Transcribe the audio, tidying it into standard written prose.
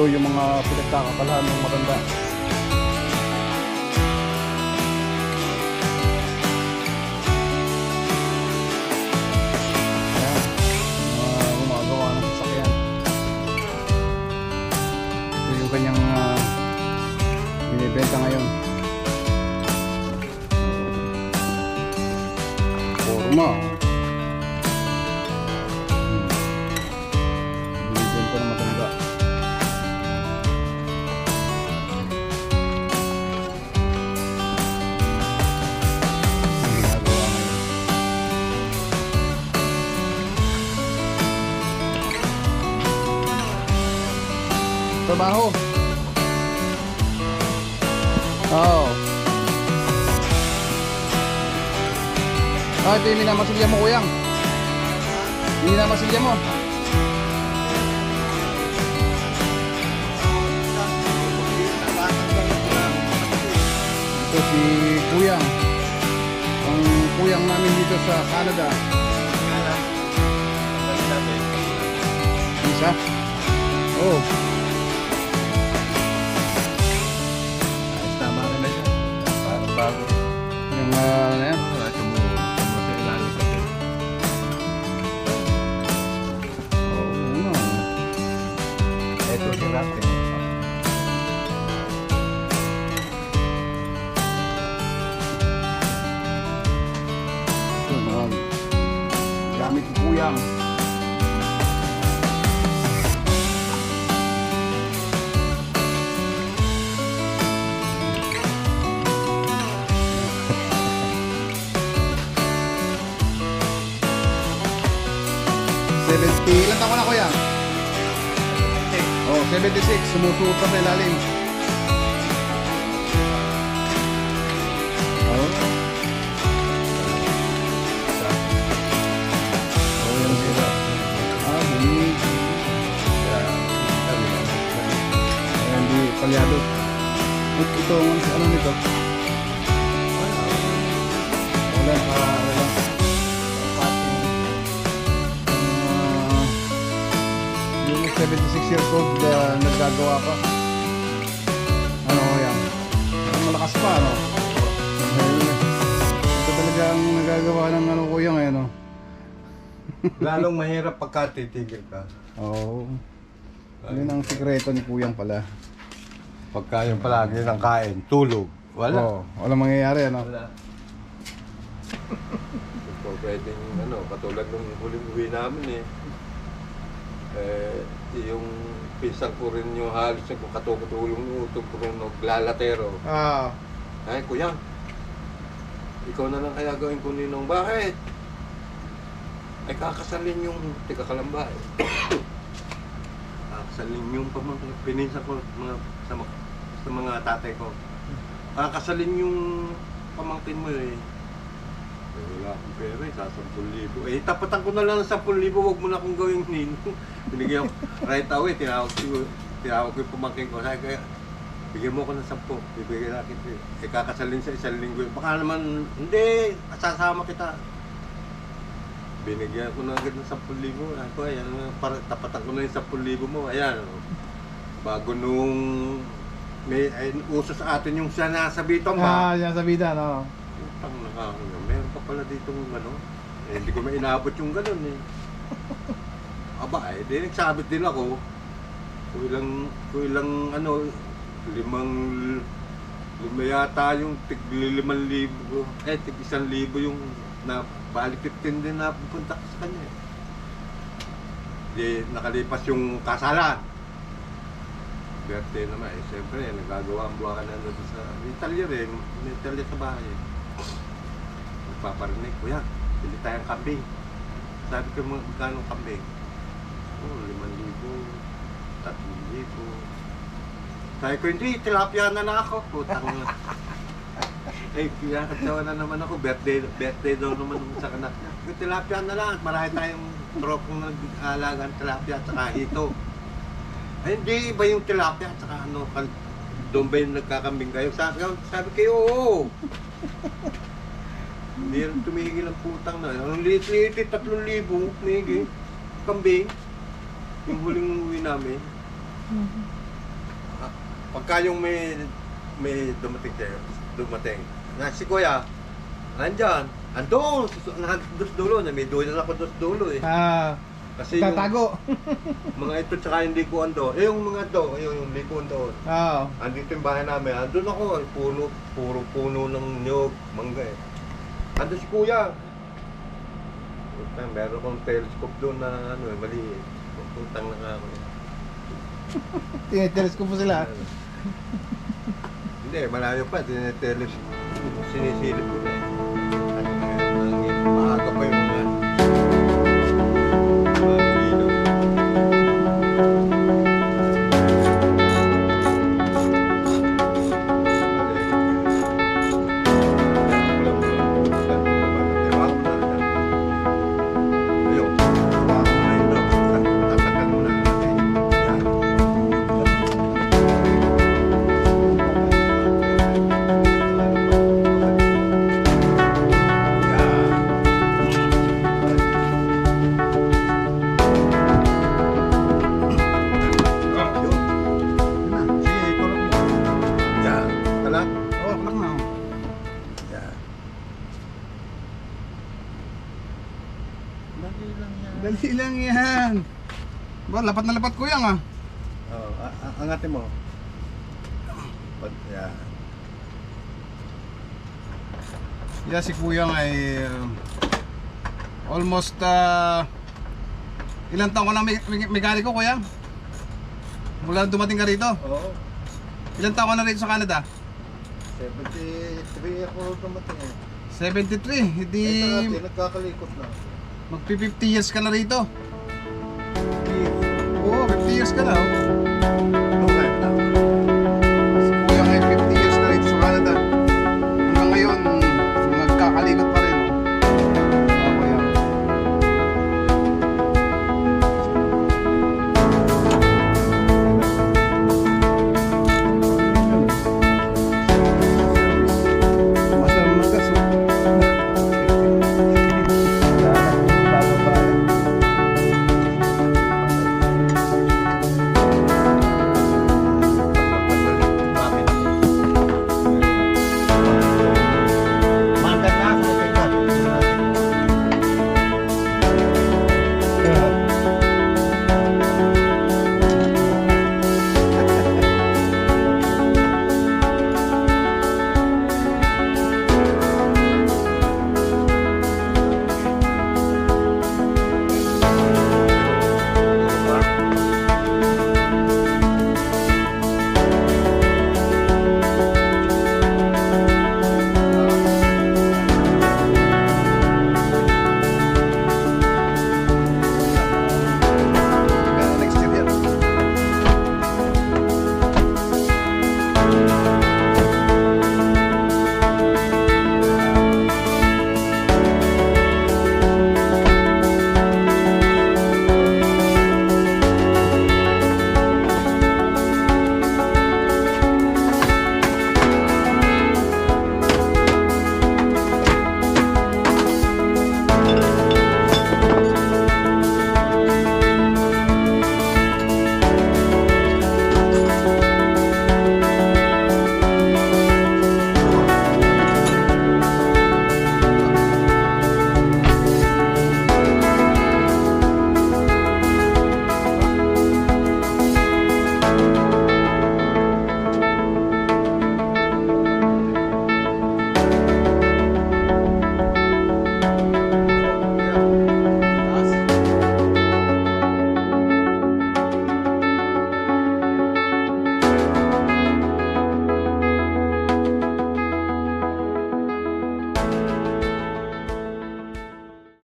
Ito yung mga pinagkakabalahan ng matanda. Ayan, mga gumagawa ng sasakyan. Ito yung kanyang binibenta ngayon. Forma. Binibenta ng matanda. Trabaho. Oo. Ito yung minamasilya mo, kuyang. Yung minamasilya mo. Ito si kuyang. Ang kuyang namin dito sa Canada. Isa? Oh. Tama na siya. Parang bago. Yung ano yan? Tumo sa ilalim kasi. Oo nga. Ito si Rafi. Ito mga gamit ni kuyang. Ilan taon na kuya? Oh, 76. Sumusuot pa sa ilalim. Oh. Oh, yan sila. Bumi. Ayan, di palyado. Ito, ano nito? Wala, wala. Yung 76 years old naggagawa pa. Ano yan? Malakas pa, ano? Ito talaga ang nagagawa ng ano kuya ngayon, no? Lalong mahirap pagka titigil ka. Oo. Yun ang sikreto ni kuyang pala. Pagka yung palagi ng kain, tulog. Wala. Oo, walang mangyayari, ano? Wala. Ito pwedeng ano, katulad nung huling uwi namin yung pisang ko rin yung halos yung katulong utog ko rin naglalatero. Ah. Ay, kuya, ikaw na lang kaya gawin ko ninong. Bakit? Ay, kakasalin yung tika kalamba kakasalin yung pinisa ko sa mga tatay ko. Kakasalin yung pamangkin mo wala akong pera sa 10,000. Tapatan ko na lang ng 10,000, huwag mo na akong gawing ninong. Binigyan ko, right away, tinawag ko yung pamangkin ko. Sabi kaya, bigyan mo ko ng 10, bibigyan natin. Kakasalin sa 1 linggo. Baka naman, hindi, sasama kita. Binigyan ko na agad ng 10,000. Ako, ayan, tapatan ko na yung 10,000 mo. Ayan, bago nung uso sa atin yung sanasabitan ba? Yan sa bida, no? Utang na meron pa pala dito ano. Hindi ko mainabot yung ganun Aba, di nagsabit din ako. Kung ilang ano, lima yata yung tig 5,000, tig 1,000 yung na balik 15 din na pupunta sa kanya. Di nakalipas yung kasalan. Birthday naman siyempre nagagawa ang buwakan na doon sa Italia rin, Italia sa bahay. Nagpaparinig, kuya, bili tayong kambing. Sabi ko, magkano kambing? 5,000, 3,000. Sabi ko, hindi, tilapia na ako. Putang na. Kaya katsawa na naman ako, birthday daw naman sa kanak niya. Tilapia na lang, marami tayong tropong nag-aalagaan tilapia at saka hito. Ay, hindi, iba yung tilapia at saka ano, doon ba yung nagkakambing kayo? Sabi kayo, oo. Hindi rin tumigil ang putang na. Ang liit-liit, 3,000, tumigil. Kambing. Yung huling uwi namin. Pagka yung may dumating. Na si Kuya, nandyan. Andun sa dulo. May dulo na ako sa dulo eh. Kasi yung Tatago. mga ito tsaka yung likuan doon. Eh yung mga doon, yung likuan doon. Oo. Andito yung bahay namin. Andun ako, puro puno ng nyog, mangga eh. Andun si Kuya. Meron akong telescope doon na ano eh, maliit. Putang na nga ako eh. Tineteres ko po sila. Hindi, malayo pa. Sinisilip ko na eh. Ano na yun, maaga pa yung mga ilaw. Ayun, tatakan mo na natin. Yan. Oh, kalak na. Dali lang yan. Ba, lapat na lapat kuya nga. Angatin mo. Yan. Yeah, si kuya nga ay almost ilang taon ko na mekaniko kuya? Mula dumating ka rito? Oo. Ilang taon ka na rito sa Canada? 73 ako dumating eh. 73, hindi Nagkakalikot na. magpi 50 years ka na rito. Oo, 50 years ka na oh.